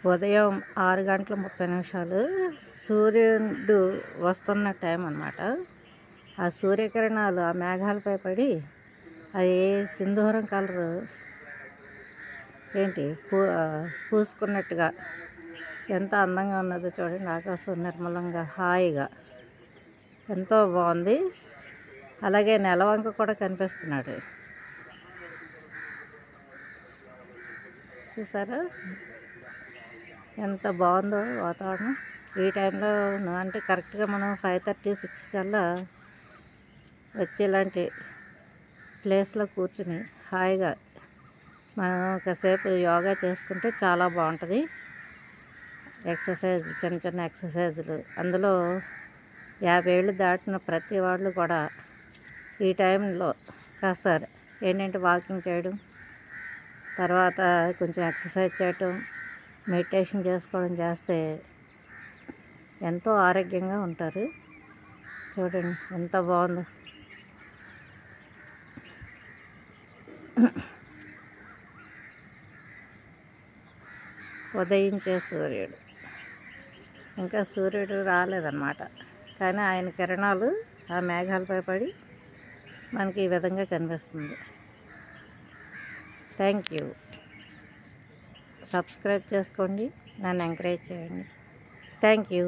ఉదయం 6:30 సూర్యుడు వస్తున్న టైం అన్నమాట. ఆ సూర్యకిరణాలు ఆ మేఘాలపై పడి అది సింధూరం కలరు పూసుకున్నట్టుగా ఎంత అందంగా ఉన్నదో చూడండి. ఆకాశం నిర్మలంగా హాయిగా ఎంతో బాగుంది. అలాగే నెలవంక కూడా కనిపిస్తున్నాడు, చూసారా ఎంత బాగుందో వాతావరణం. ఈ టైంలో అంటే కరెక్ట్గా మనం 5:30-6 కల్లా వచ్చి ఇలాంటి ప్లేస్లో కూర్చుని హాయిగా మనం కాసేపు యోగా చేసుకుంటే చాలా బాగుంటుంది. ఎక్సర్సైజ్, చిన్న చిన్న ఎక్సర్సైజులు. అందులో 50 ఏళ్ళు దాటిన ప్రతి వాళ్ళు కూడా ఈ టైంలో కాస్త వాకింగ్ చేయడం, తర్వాత కొంచెం ఎక్సర్సైజ్ చేయటం, మెడిటేషన్ చేసుకోవడం చేస్తే ఎంతో ఆరోగ్యంగా ఉంటారు. చూడండి ఎంత బాగుందో. ఉదయించే సూర్యుడు, ఇంకా సూర్యుడు రాలేదన్నమాట, కానీ ఆయన కిరణాలు ఆ మేఘాలపై పడి మనకి ఈ విధంగా కనిపిస్తుంది. Thank you. సబ్స్క్రైబ్ చేసుకోండి, నన్ను ఎంకరేజ్ చేయండి. Thank you.